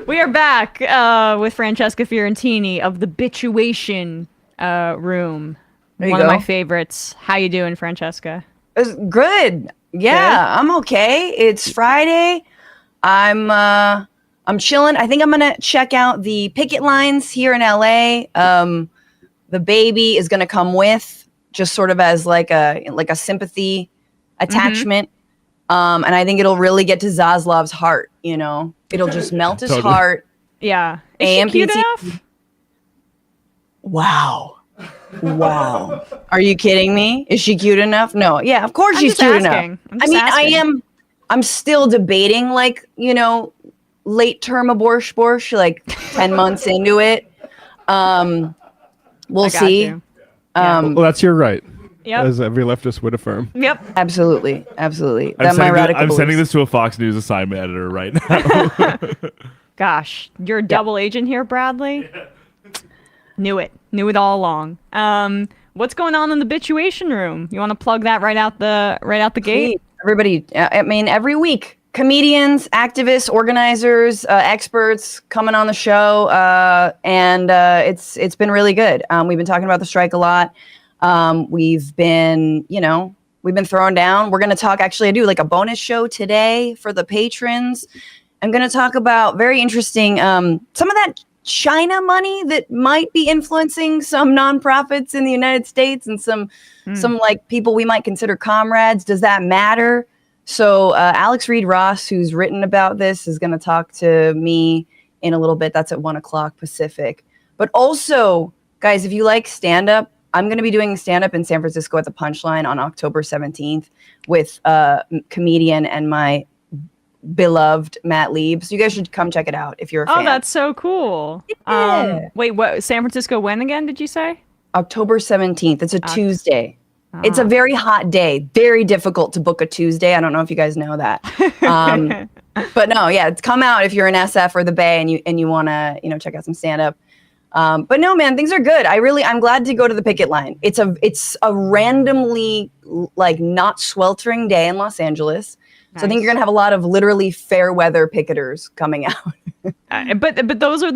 We are back with Francesca Fiorentini of the Bituation Room. There you One of go. my favorites. How you doing, Francesca? It's good. Yeah, I'm okay. It's Friday. I'm chilling. I think I'm gonna check out the picket lines here in LA. The baby is gonna come with, just sort of as like a sympathy attachment. And I think it'll really get to Zaslav's heart. It'll just melt his Totally. heart. Yeah. Is she cute AMPT. enough? Wow. Are you kidding me? Is she cute enough? No. Yeah, of course I'm she's just cute asking. enough. I'm just asking. I'm still debating, like, late term abortion, like 10 months into it. We'll I got see. you. Yeah. Well, that's your right. Yep. As every leftist would affirm. Yep. Absolutely. I'm Radical sending beliefs. this to a Fox News assignment editor right now. Gosh, you're a double agent here, Bradley. Knew it all along. What's going on in the Bituation Room? You want to plug that right out the gate? Everybody, I mean, every week, comedians, activists, organizers, experts coming on the show, and it's been really good. We've been talking about the strike a lot. We've been thrown down. We're going to talk, actually, I do like a bonus show today for the patrons. I'm going to talk about very interesting, some of that China money that might be influencing some nonprofits in the United States and some like people we might consider comrades. Does that matter? So Alex Reed Ross, who's written about this, is going to talk to me in a little bit. That's at 1:00 Pacific. But also, guys, if you like stand-up, I'm going to be doing stand-up in San Francisco at the Punchline on October 17th with a comedian and my beloved Matt Lieb. So you guys should come check it out if you're a fan. Oh, that's so cool. Yeah. Wait, what? San Francisco when again, did you say? October 17th. It's a Tuesday. It's a very hot day. Very difficult to book a Tuesday. I don't know if you guys know that. But no, yeah, come out if you're in SF or the Bay and you want to, check out some stand-up. But no, man, things are good. I'm glad to go to the picket line. It's a randomly like not sweltering day in Los Angeles. Nice. So I think you're gonna have a lot of literally fair weather picketers coming out. But those are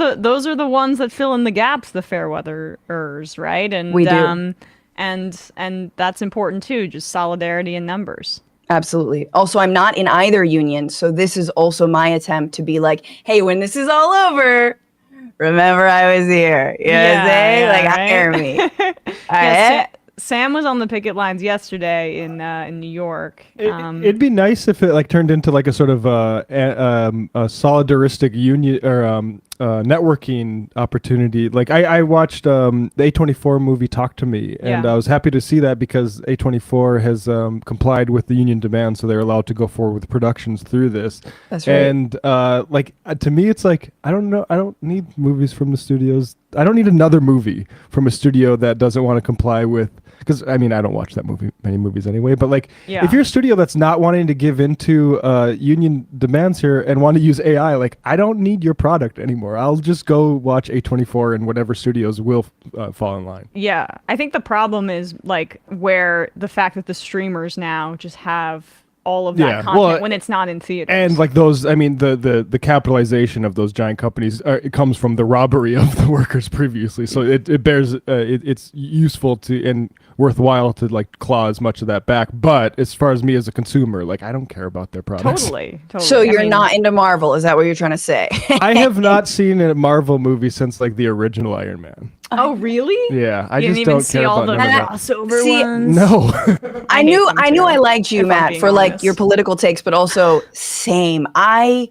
the ones that fill in the gaps, the fair weatherers, right? And we do. And that's important too, just solidarity in numbers. Absolutely. Also, I'm not in either union, so this is also my attempt to be like, hey, when this is all over, remember I was here. You know what I'm saying? Like, right? hire me. All right. Sam was on the picket lines yesterday in New York. It'd be nice if it like turned into like a sort of a solidaristic union or networking opportunity. Like I watched the A24 movie Talk to Me, and I was happy to see that because A24 has complied with the union demand, so they're allowed to go forward with productions through this. That's right. And to me, it's like I don't know. I don't need movies from the studios. I don't need another movie from a studio that doesn't want to comply with. Because I mean, I don't watch many movies anyway. But like, if you're a studio that's not wanting to give into union demands here and want to use AI, like, I don't need your product anymore. I'll just go watch A24 and whatever studios will fall in line. Yeah, I think the problem is like where the fact that the streamers now just have all of that content when it's not in theaters. And like those, I mean, the capitalization of those giant companies, it comes from the robbery of the workers previously. So it bears, it's useful to and worthwhile to like claw as much of that back. But as far as me as a consumer, like I don't care about their products. Totally. So you're not into Marvel, is that what you're trying to say? I have not seen a Marvel movie since like the original Iron Man. Oh, really? Yeah, I you just didn't even don't see care all about the none of that. crossover ones? No. I knew I liked you, Matt, for like your political takes, but also same. I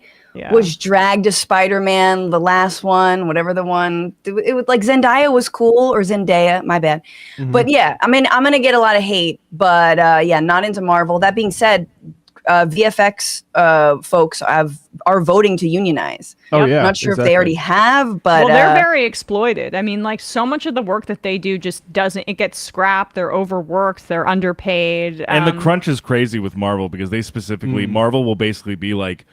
was dragged to Spider-Man, the last one, whatever the one. It was like Zendaya was cool, or Zendaya, my bad. Mm-hmm. But yeah, I mean, I'm gonna get a lot of hate, but not into Marvel. That being said, VFX folks are voting to unionize. Oh yeah, I'm not sure if they already have, but they're very exploited. I mean, like so much of the work that they do just doesn't. It gets scrapped. They're overworked. They're underpaid. And the crunch is crazy with Marvel because they specifically Marvel will basically be like.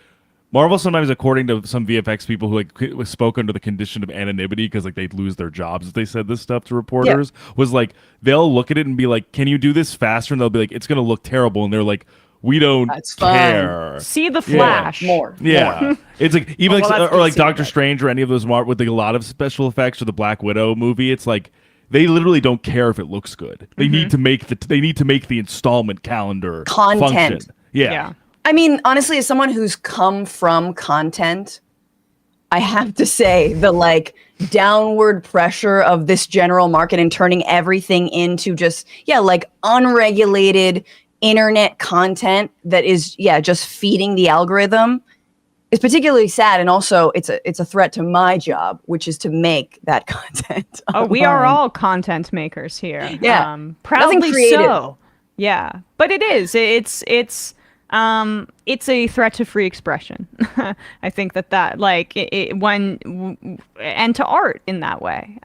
Marvel sometimes, according to some VFX people who like spoke under the condition of anonymity because like they'd lose their jobs if they said this stuff to reporters, was like they'll look at it and be like, "Can you do this faster?" And they'll be like, "It's going to look terrible," and they're like, we don't That's fun. care. See the Flash. More. Yeah, it's like even well, like, that's or like DC, Doctor but- Strange or any of those with like a lot of special effects or the Black Widow movie. It's like they literally don't care if it looks good. They need to make the installment calendar Content. function. Yeah. I mean, honestly, as someone who's come from content, I have to say the like downward pressure of this general market and turning everything into just, like unregulated internet content that is, just feeding the algorithm is particularly sad. And also it's a threat to my job, which is to make that content. Oh, we are online. all content makers here. Yeah. Proudly Nothing creative. so. Yeah. But it is. It's a threat to free expression. I think that like and to art in that way.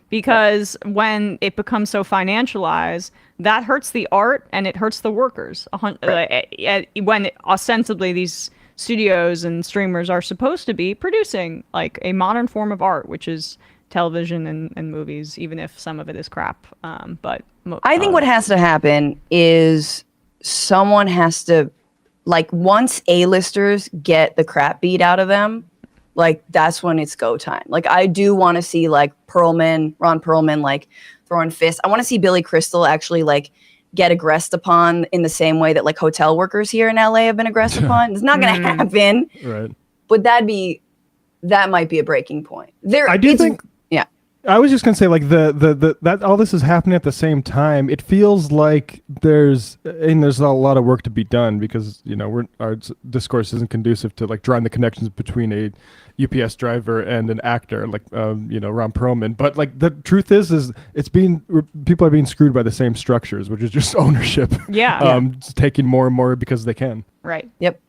Because when it becomes so financialized, that hurts the art and it hurts the workers. When ostensibly these studios and streamers are supposed to be producing like a modern form of art, which is television and movies, even if some of it is crap. But I think what has to happen is someone has to, like, once A-listers get the crap beat out of them, like, that's when it's go time. Like, I do want to see, like, Ron Perlman, like, throwing fists. I want to see Billy Crystal actually, like, get aggressed upon in the same way that, like, hotel workers here in LA have been aggressed upon. It's not going to happen. Right. But that might be a breaking point. I do think. Yeah. I was just gonna say, like, that all this is happening at the same time. It feels like there's a lot of work to be done because our discourse isn't conducive to like drawing the connections between a UPS driver and an actor like Ron Perlman. But like the truth is people are being screwed by the same structures, which is just ownership. Yeah. Just taking more and more because they can. Right. Yep.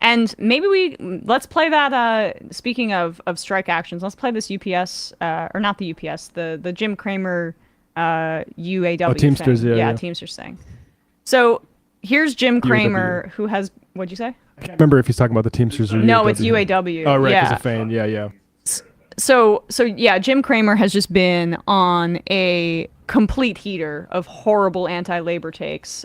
And maybe let's play that. Speaking of strike actions, let's play this UPS or not the UPS, the Jim Cramer UAW Teamsters, thing. yeah. Teamsters thing. So here's Jim Cramer, who has, what'd you say? I can't remember if he's talking about the Teamsters or No, UAW. it's UAW. Oh, right, because Yeah. of Fane. Yeah. So yeah, Jim Cramer has just been on a complete heater of horrible anti-labor takes.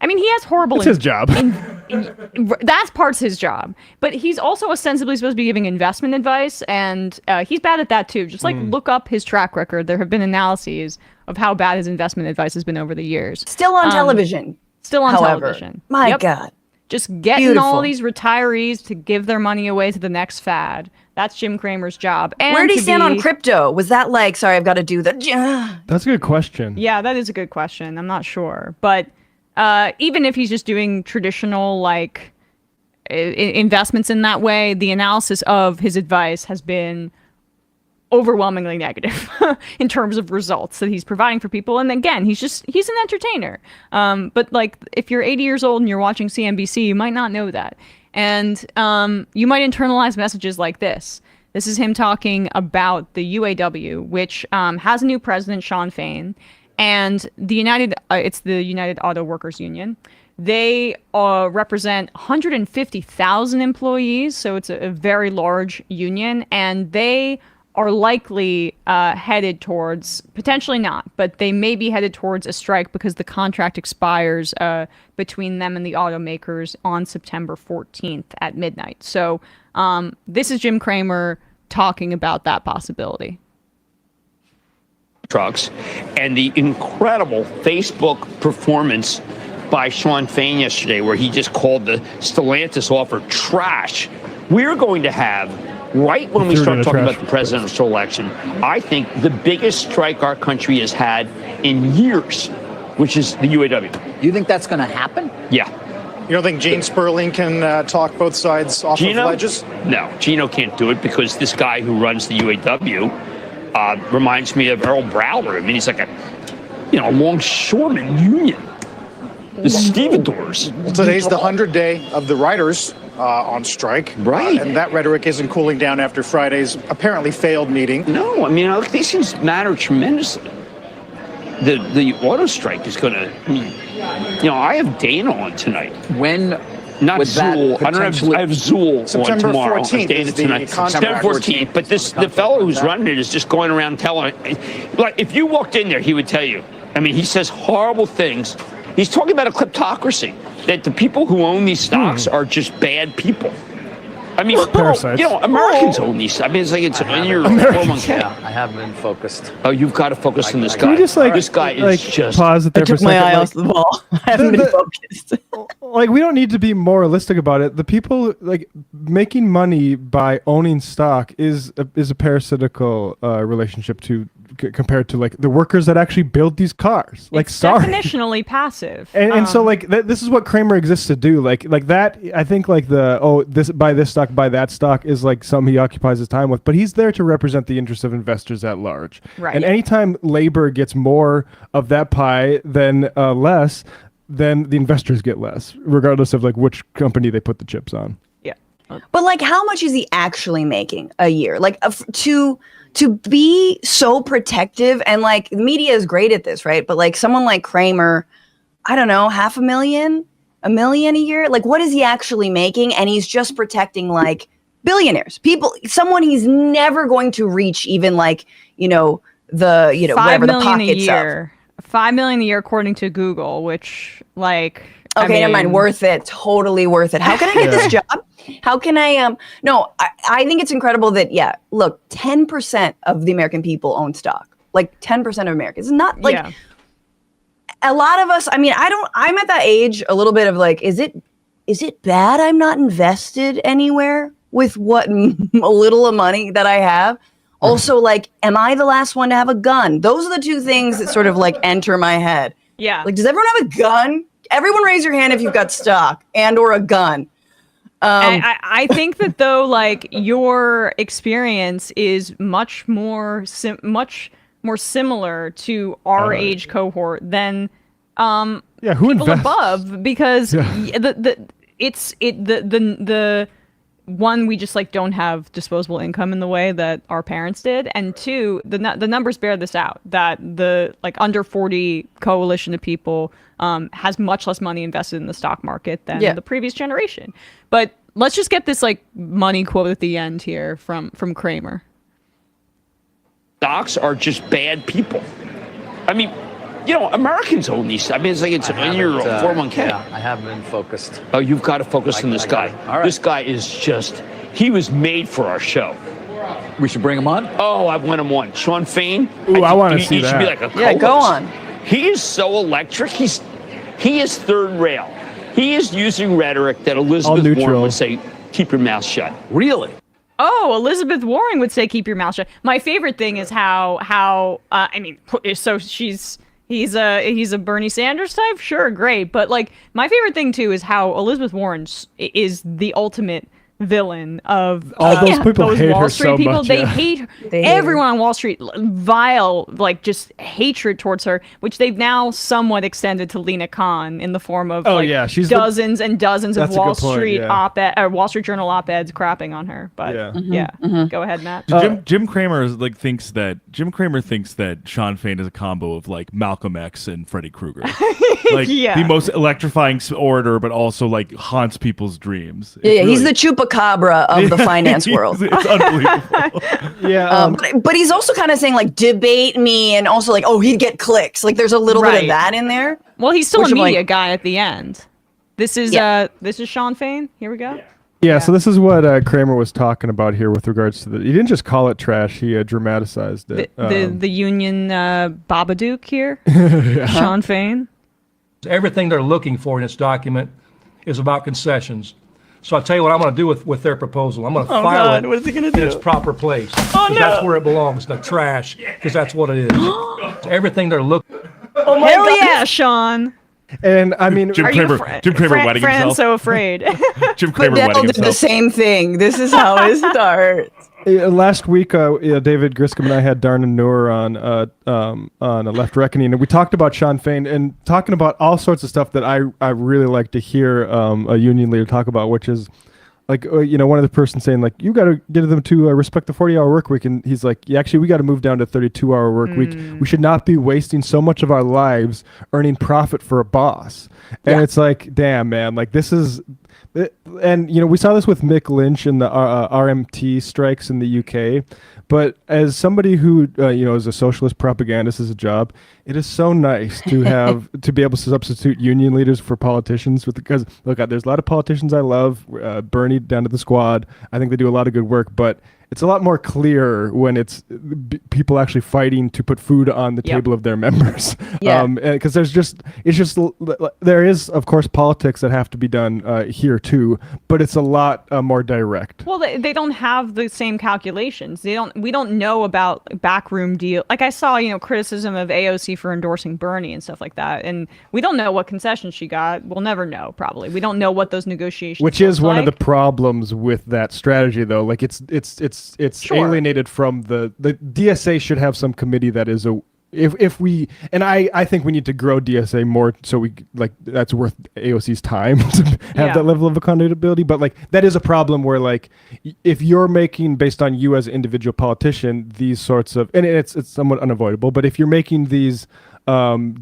I mean, he has horrible. It's his job. That's part's his job, but he's also ostensibly supposed to be giving investment advice, and he's bad at that too. Just like look up his track record. There have been analyses of how bad his investment advice has been over the years. Still on television. Still on however. television. My Yep. God. Just getting Beautiful. all these retirees to give their money away to the next fad. That's Jim Cramer's job. And Where did he to stand on be- crypto? Was that like, sorry, I've got to do the... That's a good question. Yeah, that is a good question. I'm not sure, but even if he's just doing traditional like investments in that way, the analysis of his advice has been overwhelmingly negative in terms of results that he's providing for people. And again, he's an entertainer. But like if you're 80 years old and you're watching CNBC, you might not know that. And you might internalize messages like this. This is him talking about the UAW, which has a new president, Sean Fain, and it's the United Auto Workers Union. They represent 150,000 employees, so it's a very large union, and they are likely headed towards, potentially not, but they may be headed towards a strike because the contract expires between them and the automakers on September 14th at midnight. So this is Jim Cramer talking about that possibility. Trucks and the incredible Facebook performance by Sean Fain yesterday, where he just called the Stellantis offer trash. We're going to have, right when we start talking about the presidential election, I think the biggest strike our country has had in years, which is the UAW. You think that's going to happen? Yeah. You don't think Gene Sperling can talk both sides off of ledges? No, Gino can't do it because this guy who runs the UAW reminds me of Earl Browder. I mean, he's like a longshoreman union. The stevedores. Well, today's the 100th day of the writers on strike. Right. And that rhetoric isn't cooling down after Friday's apparently failed meeting. No, I mean, these things matter tremendously. The auto strike is going to, I have Dana on tonight. When? Not would that Zool. I have Zool September on tomorrow. 14th Dana is the tonight. September contract. 14th. But the fellow who's running it is just going around telling, like, if you walked in there, he would tell you. I mean, he says horrible things He's talking about a kleptocracy, that the people who own these stocks are just bad people. I mean, Parasites. Americans own these. I mean, it's like it's in your 401k. Yeah, I haven't been focused. Oh, you've got to focus on this Can guy. we just This guy is just. pause it there for a Took my second? eye Like, off the ball. I haven't been focused. like we don't need to be moralistic about it. The people like making money by owning stock is a parasitical relationship to compared to like the workers that actually build these cars. Like, It's sorry. definitionally passive. And so like this is what Kramer exists to do. Like that. I think like buy this stock, buy that stock is like something he occupies his time with. But he's there to represent the interests of investors at large. Right. And anytime labor gets more of that pie than less, then the investors get less, regardless of like which company they put the chips on. yeah. But like, how much is he actually making a year? Like, to be so protective, and like the media is great at this, right? But like someone like Kramer, I don't know, $500,000, $1 million a year. Like, what is he actually making? And he's just protecting like billionaires, someone he's never going to reach, even like $5 whatever the million a pockets year. $5 million a year according to Google, which like. Okay, never mind. Worth it. Totally worth it. How can I get this job? How can I no, I think it's incredible that look, 10% of the American people own stock. Like 10% of Americans. It's not like a lot of us, I'm at that age a little bit of like, is it bad I'm not invested anywhere with what little of money that I have? Also, like, am I the last one to have a gun? Those are the two things that sort of like enter my head. Yeah. Like, does everyone have a gun? Everyone raise your hand if you've got stock and or a gun. I think that though, like your experience is much more similar to our age cohort than Who people invests? above, because the one, we just like don't have disposable income in the way that our parents did, and two, the numbers bear this out, that the like under 40 coalition of people has much less money invested in the stock market than the previous generation. But let's just get this like money quote at the end here from Kramer. Stocks are just bad people. I mean, Americans own these. I mean, it's like it's in your 401k. Yeah, I haven't been focused. Oh, you've got to focus on this guy. All right. This guy is just, he was made for our show. We should bring him on. Oh, I want him on. Sean Fain. Ooh, I wanna see He should be that. like a co-host. Yeah, go on. He is so electric. He is third rail. He is using rhetoric that Elizabeth Warren neutral. would say, keep your mouth shut. Really? Oh, Elizabeth Warren would say, keep your mouth shut. My favorite thing is how so he's a Bernie Sanders type. Sure. Great. But like my favorite thing too is how Elizabeth Warren is the ultimate villain of All those people those hate Wall her Street so people. much, They yeah. hate her. They hate Everyone on Wall Street, vile, like just hatred towards her, which they've now somewhat extended to Lena Khan in the form of she's dozens and dozens of That's a Wall good point, Street yeah. Wall Street Journal op-eds crapping on her. But go ahead, Matt. Jim Cramer thinks that Sean Fain is a combo of like Malcolm X and Freddy Krueger, like the most electrifying orator, but also like haunts people's dreams. Yeah, he's the chupacabra of the finance world. It's unbelievable. But he's also kind of saying like, debate me, and also like, oh, he'd get clicks. Like there's a little bit Right. of that in there. Well, he's still Which a I'm like- media guy at the end. This is Sean Fain. Here we go. Yeah, so this is what Kramer was talking about here with regards to he didn't just call it trash, he dramatized it. The union Babadook here. Sean Fain. Everything they're looking for in this document is about concessions. So I'll tell you what I'm going to do with their proposal. I'm going to file it What is he gonna in do? its proper place. That's where it belongs, the trash, because that's what it is. Everything they're looking Hell yeah, Sean. And I mean, Jim Cramer wetting Fran's himself. so afraid. Jim Cramer Fidel wetting did the himself. same thing. This is how it starts. last week, David Griscom and I had Darn and Noor on a Left Reckoning, and we talked about Sean Fain and talking about all sorts of stuff that I really like to hear a union leader talk about, which is like one of the person saying like you got to get them to respect the 40-hour work week, and he's like, yeah, actually we got to move down to 32-hour work week. We should not be wasting so much of our lives earning profit for a boss. And it's like, damn, man, like this is. And we saw this with Mick Lynch and the RMT strikes in the UK, but as somebody who is a socialist propagandist as a job, it is so nice to have to be able to substitute union leaders for politicians because look, there's a lot of politicians I love, Bernie down to the squad. I think they do a lot of good work, but it's a lot more clear when it's people actually fighting to put food on the table of their members. Yeah. Because there is, of course, politics that have to be done here too, but it's a lot more direct. Well, they don't have the same calculations. We don't know about backroom deal. Like I saw, criticism of AOC for endorsing Bernie and stuff like that, and we don't know what concessions she got. We'll never know. Probably we don't know what those negotiations. Which is one of the problems with that strategy, though. Like it's alienated from the DSA should have some committee that is if we, and I think we need to grow DSA more so we that's worth AOC's time to have that level of accountability. But that is a problem where if you're making based on you as an individual politician these sorts of, and it's somewhat unavoidable, but if you're making these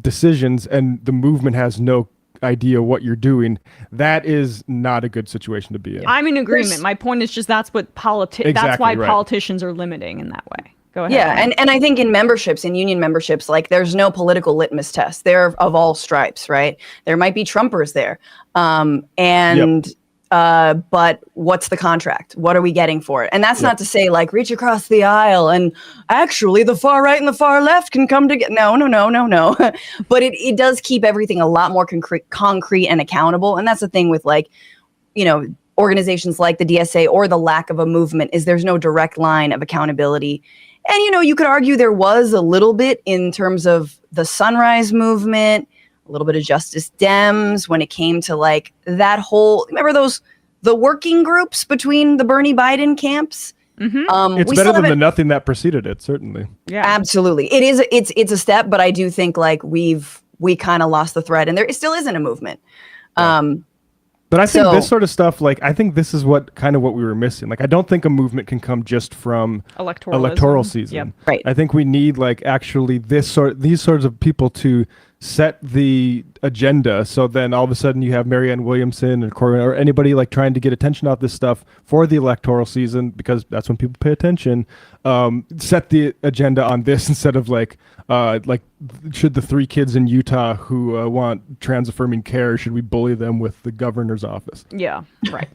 decisions and the movement has no idea what you're doing, that is not a good situation to be in. I'm in agreement. My point is just that's why politicians are limiting in that way. Go ahead. Yeah, and I think in union memberships, there's no political litmus test. They're of all stripes, right? There might be Trumpers there. But what's the contract? What are we getting for it? And that's not to say reach across the aisle and actually the far right and the far left can come together. No. But it does keep everything a lot more concrete and accountable. And that's the thing with organizations like the DSA or the lack of a movement is there's no direct line of accountability. And, you could argue there was a little bit in terms of the Sunrise Movement, a little bit of Justice Dems when it came to that whole, remember the working groups between the Bernie Biden camps? Mm-hmm. It's better than the nothing that preceded it, certainly. Yeah, absolutely. It is. It's a step, but I do think we kind of lost the thread, and there still isn't a movement. But I think this sort of stuff, I think this is what we were missing. I don't think a movement can come just from electoral season. Yep. Right. I think we need actually these sorts of people to set the agenda. So then all of a sudden you have Marianne Williamson and Corbyn or anybody trying to get attention off this stuff for the electoral season because that's when people pay attention. Set the agenda on this instead of should the 3 kids in Utah who want trans-affirming care, should we bully them with the governor's office? Yeah, right.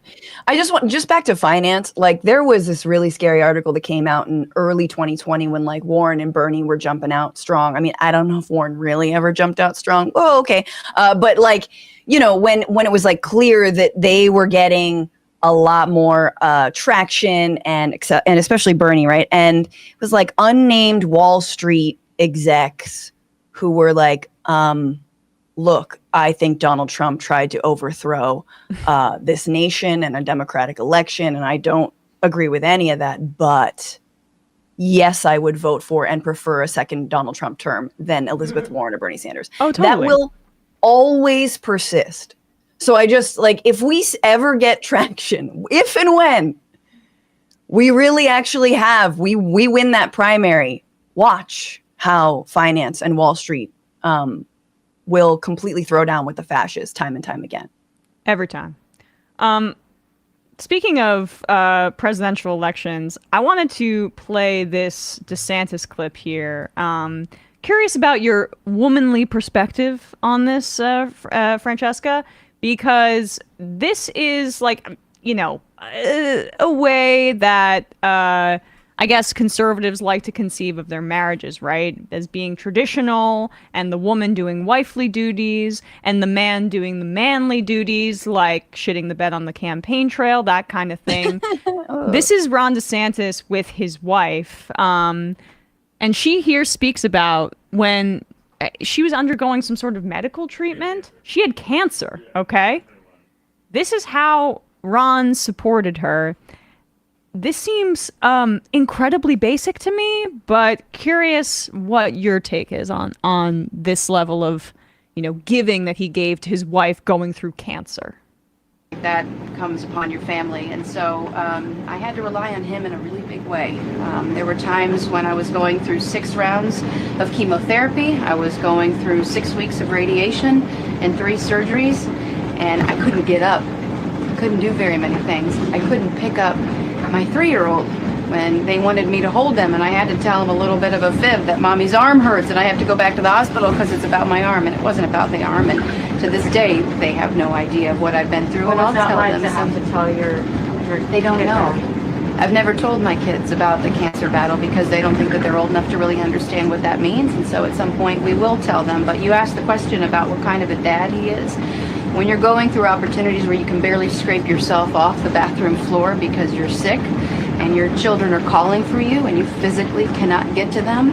I just back to finance. There was this really scary article that came out in early 2020 when Warren and Bernie were jumping out strong. I mean, I don't know if Warren really ever jumped out strong. Oh, okay. But when it was clear that they were getting a lot more traction and especially Bernie, right? And it was unnamed Wall Street execs who were look, I think Donald Trump tried to overthrow this nation and a democratic election, and I don't agree with any of that, but yes, I would vote for and prefer a second Donald Trump term than Elizabeth Warren or Bernie Sanders. Oh, totally. That will always persist. So I just if we ever get traction, if and when we really actually we win that primary, watch how finance and Wall Street will completely throw down with the fascists time and time again. Every time. Speaking of presidential elections, I wanted to play this DeSantis clip here. Curious about your womanly perspective on this, Francesca, because this is a way that I guess conservatives like to conceive of their marriages, right? As being traditional, and the woman doing wifely duties, and the man doing the manly duties, like shitting the bed on the campaign trail, that kind of thing. This is Ron DeSantis with his wife. And she here speaks about when she was undergoing some sort of medical treatment. She had cancer, okay? This is how Ron supported her. This seems incredibly basic to me, but curious what your take is on this level of, giving that he gave to his wife going through cancer. That comes upon your family, and so I had to rely on him in a really big way. There were times when I was going through 6 rounds of chemotherapy. I was going through 6 weeks of radiation and 3 surgeries, and I couldn't get up. I couldn't do very many things. I couldn't pick up my 3-year-old when they wanted me to hold them, and I had to tell them a little bit of a fib that mommy's arm hurts and I have to go back to the hospital because it's about my arm, and it wasn't about the arm. And to this day, they have no idea of what I've been through, and I'll tell them. To have to tell your they don't know. I've never told my kids about the cancer battle because they don't think that they're old enough to really understand what that means. And so at some point we will tell them. But you asked the question about what kind of a dad he is. When you're going through opportunities where you can barely scrape yourself off the bathroom floor because you're sick and your children are calling for you and you physically cannot get to them,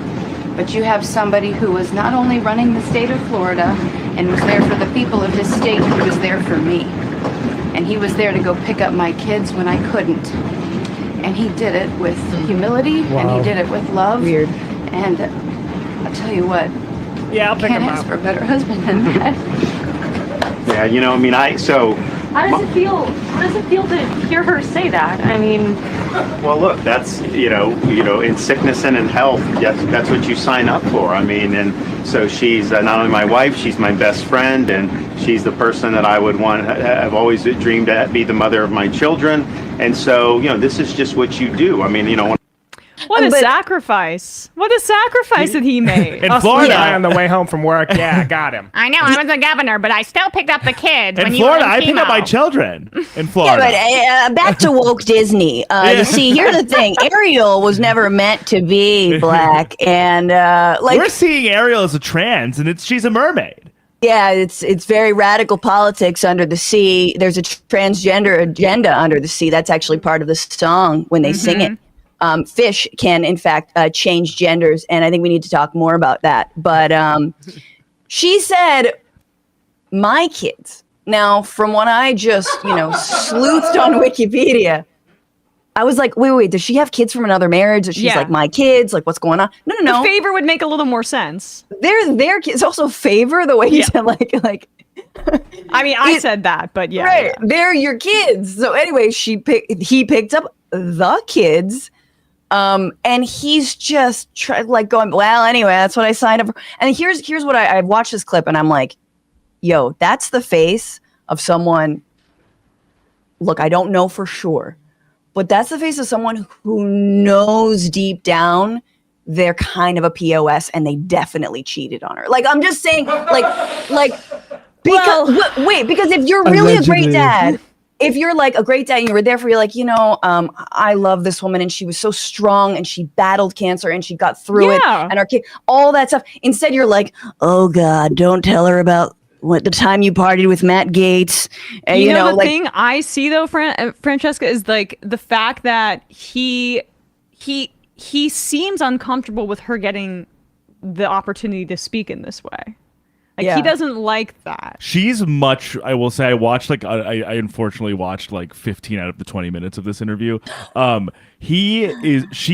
but you have somebody who was not only running the state of Florida and was there for the people of his state, he was there for me. And he was there to go pick up my kids when I couldn't. And he did it with humility, and he did it with love. Weird. And I'll tell you what, Yeah, I'll pick can't him ask up. for a better husband than that. Yeah, you know, I mean, so. How does it feel? How does it feel to hear her say that? I mean, Well, look, that's, you know, in sickness and in health, that's what you sign up for. I mean, and so she's not only my wife, she's my best friend, and she's the person that I would want. I've always dreamed to be the mother of my children. And so, you know, this is just what you do. I mean, you know, What a sacrifice. What a sacrifice that he made. In Florida, on the way home from work. Yeah, I got him. I know, I was the governor, but I still picked up the kids. in when Florida, you were I in picked up my chemo. children in Yeah, Florida. but back to woke Disney. You see, here's the thing: Ariel was never meant to be black, and We're seeing Ariel as a trans, and she's a mermaid. yeah, it's very radical politics under the sea. There's a transgender agenda under the sea. That's actually part of the song when they sing it. Fish can, in fact, change genders, and I think we need to talk more about that. But she said, "My kids." Now, from what I just, sleuthed on Wikipedia, I was like, wait, does she have kids from another marriage? She's Yeah. like, my kids, like, what's going on? No. The favor would make a little more sense. They're their kids. Also, favor the way he said, like. I mean, I said that, but yeah. Right, they're your kids. So anyway, he picked up the kids. And he's just going, well, anyway, that's what I signed up for. And here's what I watched this clip and I'm like, yo, that's the face of someone. Look, I don't know for sure, but that's the face of someone who knows deep down they're kind of a POS and they definitely cheated on her. Like, I'm just saying, because if you're really a great Allegedly. dad, if you're like a great dad and you were there for, you're like, I love this woman and she was so strong and she battled cancer and she got through it and our kid, all that stuff. Instead, you're like, oh God, don't tell her about what the time you partied with Matt Gaetz. And, The thing I see though, Francesca, is like the fact that he seems uncomfortable with her getting the opportunity to speak in this way. Like he doesn't like that. She's much. I will say, I watched I unfortunately watched 15 out of the 20 minutes of this interview. She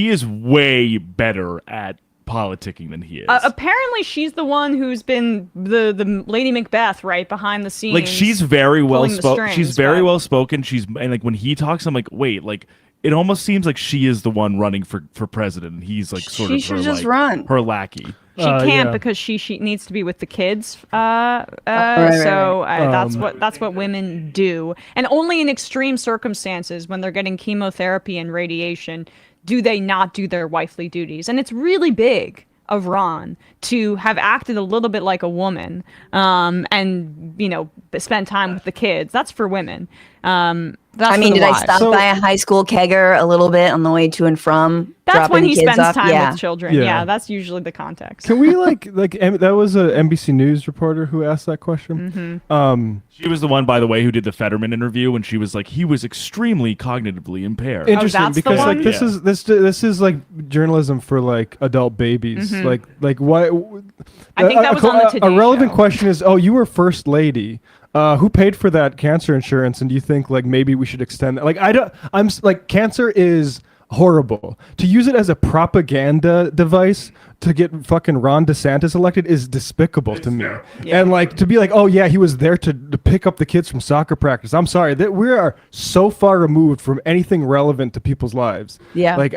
is way better at politicking than he is. Apparently, she's the one who's been the Lady Macbeth right behind the scenes. Like she's very well pulling the spoken. strings, She's very but- well spoken. And like when he talks, I'm like, wait, like. It almost seems like she is the one running for president, and he's like sort She of should her, just like, run. her lackey. She can't yeah. because she needs to be with the kids. right. That's what women do, and only in extreme circumstances when they're getting chemotherapy and radiation do they not do their wifely duties. And it's really big of Ron to have acted a little bit like a woman, and spend time with the kids. That's for women. That's for the did I wives. stop by a high school kegger a little bit on the way to and from? That's dropping when the he kids spends off? time Yeah. with children. Yeah. Yeah, that's usually the context. Can we that was a NBC News reporter who asked that question? She was the one, by the way, who did the Fetterman interview, and she was like, he was extremely cognitively impaired. Interesting, that's the because one? this is like journalism for like adult babies. Like what? I think that was on the Today A relevant Show. question is, you were first lady. Who paid for that cancer insurance? And do you think like maybe we should extend that? Like cancer is horrible. To use it as a propaganda device to get fucking Ron DeSantis elected is despicable to me. And like to be like, oh yeah, he was there to pick up the kids from soccer practice. I'm sorry that we are so far removed from anything relevant to people's lives. Yeah. Like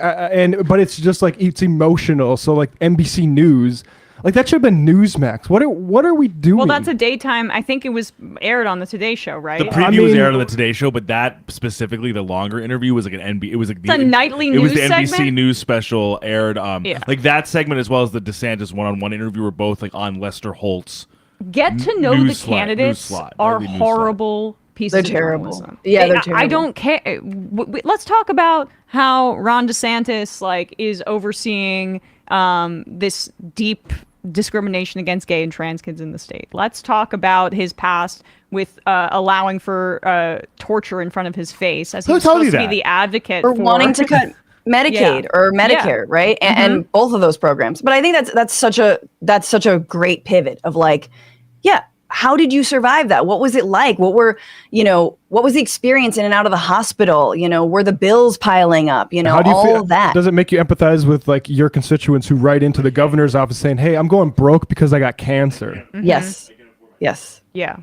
but it's just like it's emotional. So like NBC News. Like that should have been Newsmax. What are we doing? Well, that's a daytime. I think it was aired on the Today Show, right? The preview was aired on the Today Show, but that specifically, the longer interview was like an NB. It was like a nightly news. It was the NBC segment? News special aired. Like that segment as well as the DeSantis one-on-one interview were both like on Lester Holt's. Get to know the candidates are horrible pieces of journalism. Yeah, they're terrible. I don't care. Let's talk about how Ron DeSantis is overseeing this deep discrimination against gay and trans kids in the state. Let's talk about his past with allowing for torture in front of his face as he's supposed to be the advocate for wanting to cut Medicaid or Medicare, right? And both of those programs. But I think that's such a great pivot of like, how did you survive that? What was it like? What was the experience in and out of the hospital? Were the bills piling up? How do you all feel, of that. Does it make you empathize with like your constituents who write into the governor's office saying, "Hey, I'm going broke because I got cancer"? Yes. Yeah.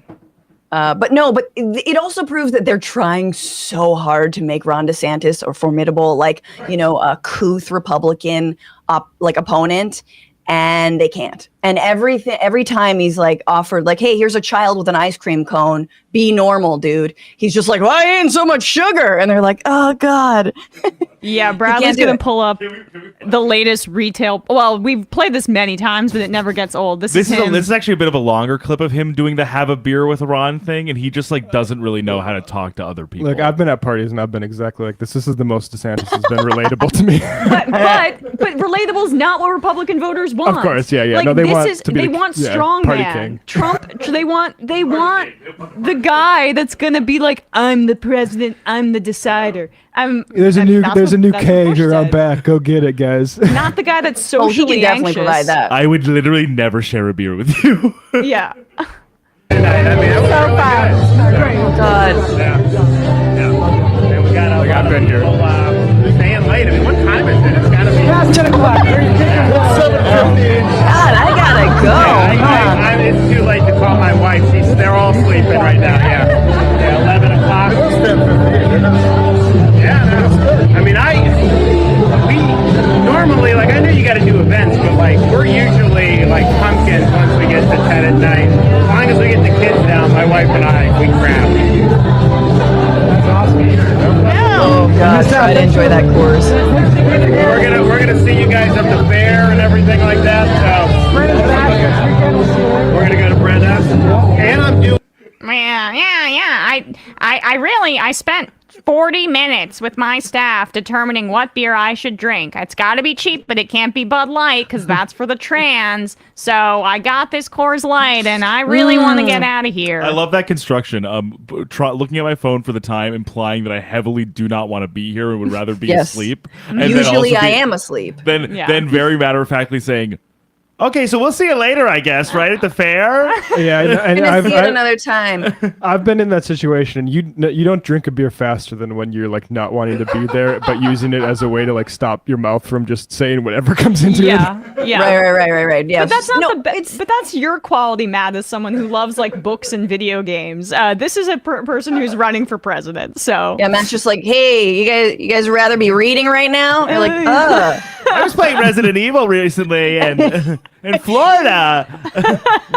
But it also proves that they're trying so hard to make Ron DeSantis a formidable, a couth Republican opponent. And they can't. And every time he's like offered, like, hey, here's a child with an ice cream cone. Be normal, dude. He's just like, well, I ain't so much sugar. And they're like, oh God. Yeah, Bradley's gonna pull up the latest retail. Well, we've played this many times, but it never gets old. This is actually a bit of a longer clip of him doing the have a beer with Ron thing, and he just like doesn't really know how to talk to other people. Look, I've been at parties and I've been exactly like this. This is the most DeSantis has been relatable to me. but relatable is not what Republican voters want. Of course, yeah. Like, No, they they want strong party man. king. Trump. They want the guy that's gonna be like, I'm the president. I'm the decider. There's a new keg around back. Go get it, guys. Not the guy that's socially he can definitely anxious. provide that. I would literally never share a beer with you. Yeah. So fun. Oh God. And we got I've been here. Staying late. I mean, what time is it? It's gotta be 10 o'clock. God, I gotta go. It's too late to call my wife. They're all sleeping right now. Yeah, 11 o'clock. Yeah, no. I mean, we normally, like, I know you got to do events, but like we're usually like pumpkins once we get to 10 at night. As long as we get the kids down, my wife and I, we craft. That's awesome. Oh God, try to enjoy that course. We're gonna see you guys at the fair and everything like that. So we're gonna go to Brenda's, and I'm doing. Yeah. I spent 40 minutes with my staff determining what beer I should drink. It's got to be cheap, but it can't be Bud Light because that's for the trans. So I got this Coors Light, and I really want to get out of here. I love that construction. Looking at my phone for the time, implying that I heavily do not want to be here and would rather be asleep. And usually I am asleep. Then very matter-of-factly saying, okay, so we'll see you later, I guess, right at the fair. Yeah, and I've see it another time. I've been in that situation. You don't drink a beer faster than when you're like not wanting to be there, but using it as a way to like stop your mouth from just saying whatever comes into it. Yeah. Right. Yeah, but that's not but that's your quality, Matt, as someone who loves like books and video games. This is a person who's running for president. So yeah, Matt's just like, hey, you guys rather be reading right now? You're like, I was playing Resident Evil recently, and in Florida,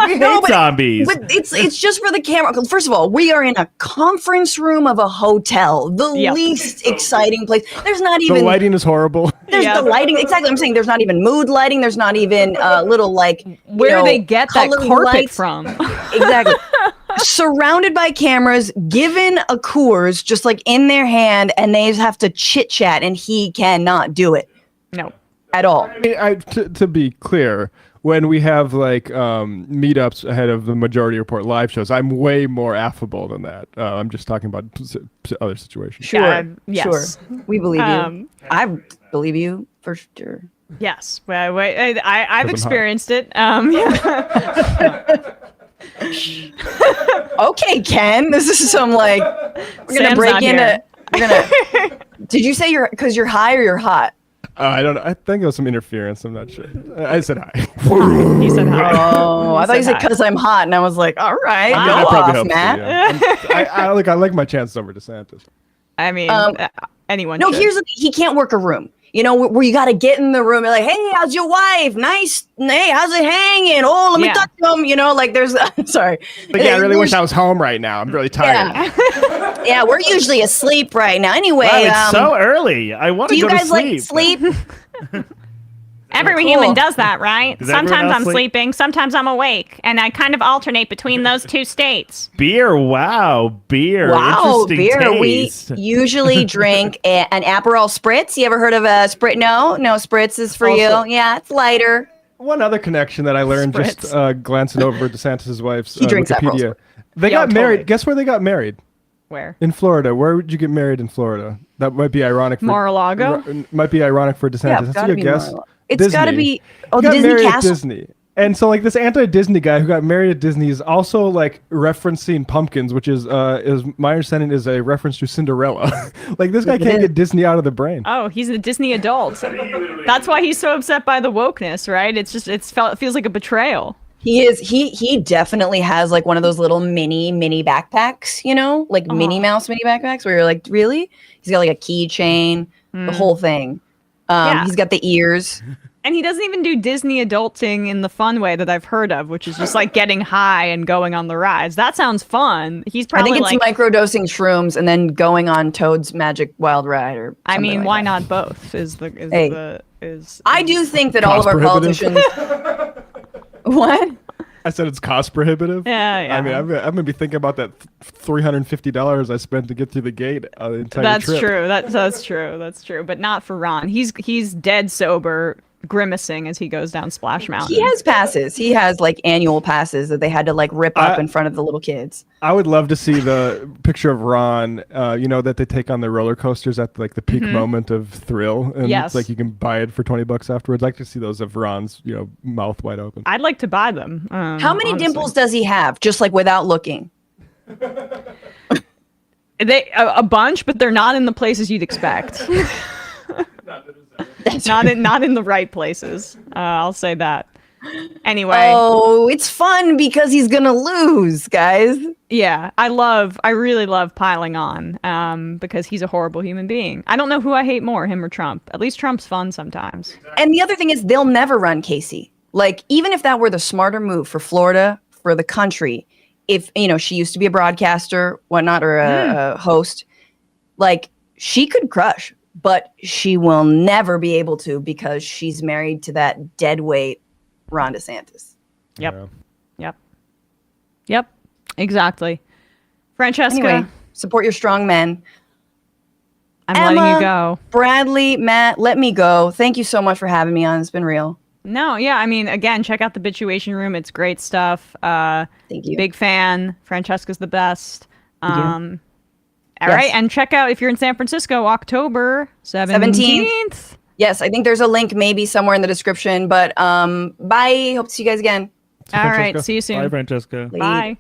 we hate zombies. But it's just for the camera. First of all, we are in a conference room of a hotel, the least exciting place. There's not even the lighting is horrible. There's the lighting. Exactly. I'm saying there's not even mood lighting. There's not even little like where they get that carpet lights from. Exactly. Surrounded by cameras, given a Coors just like in their hand, and they just have to chit chat, and he cannot do it. No. At all. I mean, to be clear, when we have like meetups ahead of the Majority Report live shows, I'm way more affable than that. I'm just talking about other situations. Sure. Yes. Sure. We believe you. I believe you for sure. Yes. Well, I've experienced it. Okay, Ken. This is some like we're gonna break into. Did you say because you're high or you're hot? I don't know. I think it was some interference. I'm not sure. I said hi. He said hi. Oh, I thought you said because I'm hot, and I was like, all right, go off, Matt. I like my chances over DeSantis. I mean, anyone. No, should. here's the thing. He can't work a room. you know, where you got to get in the room and like, hey, how's your wife? Nice. Hey, how's it hanging? Oh, let me touch them. You know, like there's, sorry. Like, yeah, I really wish I was home right now. I'm really tired. Yeah, yeah, we're usually asleep right now. Anyway, wow, it's so early. I want to go to sleep. Do you guys like sleep? Every human does that, right? Does everyone Sometimes else I'm sleep? sleeping, sometimes I'm awake, and I kind of alternate between those two states. Beer, wow, beer. Wow, Interesting beer. taste. We usually drink an Aperol Spritz. You ever heard of a Spritz? No, Spritz is for Also- you. Yeah, it's lighter. One other connection that I learned just glancing over DeSantis' wife's He drinks Wikipedia. Aperol. They Yeah, got married. totally. Guess where they got married? Where? In Florida. Where would you get married in Florida? That might be ironic. For, Mar-a-Lago? Might be ironic for DeSantis. Yeah, it's That's gotta a be good guess. Mar-a-Lago. It's gotta Disney. be- He the got Disney married at Castle. Disney. And so like this anti-Disney guy who got married at Disney is also like referencing pumpkins, which is my understanding is a reference to Cinderella. Like this guy can't get Disney out of the brain. Oh, he's a Disney adult. That's why he's so upset by the wokeness, right? It feels like a betrayal. He is. He definitely has like one of those little mini backpacks, you know, like Minnie Mouse mini backpacks where you're like, really? He's got like a keychain, the whole thing. Yeah. He's got the ears. And he doesn't even do Disney adulting in the fun way that I've heard of, which is just like getting high and going on the rides. That sounds fun. He's I probably think it's like, microdosing shrooms and then going on Toad's Magic Wild Ride or I something mean, like why that. not both? I do think that all of our Cost politicians. What? I said it's cost prohibitive. Yeah. I mean, I'm gonna be thinking about that $350 I spent to get through the gate the entire That's trip. true. That's true. That's true. But not for Ron. He's dead sober, grimacing as he goes down Splash Mountain. He has passes. He has like annual passes that they had to like rip up in front of the little kids. I would love to see the picture of Ron, you know, that they take on the roller coasters at like the peak moment of thrill. And Yes. it's like you can buy it for $20 afterwards. I'd like to see those of Ron's, you know, mouth wide open. I'd like to buy them. How many honestly. dimples does he have? Just like without looking. A bunch, but they're not in the places you'd expect. not in the right places. I'll say that. Anyway. Oh, it's fun because he's gonna lose, guys. Yeah, I really love piling on because he's a horrible human being. I don't know who I hate more, him or Trump. At least Trump's fun sometimes. And the other thing is they'll never run Casey. Like, even if that were the smarter move for Florida, for the country, if, you know, she used to be a broadcaster, whatnot, or a host, like, she could crush, but she will never be able to because she's married to that deadweight Ron DeSantis. Yep. Yep. Exactly. Francesca, Anyway, support your strong men. I'm Emma, letting you go. Bradley, Matt, let me go. Thank you so much for having me on. It's been real. No, yeah, I mean, again, check out the Bituation Room. It's great stuff. Thank you. Big fan. Francesca's the best. Thank you. All Yes. right, and check out, if you're in San Francisco, October 17th. Yes, I think there's a link maybe somewhere in the description, but bye. Hope to see you guys again. All right, see you soon. Bye, Francesca. Bye. Bye.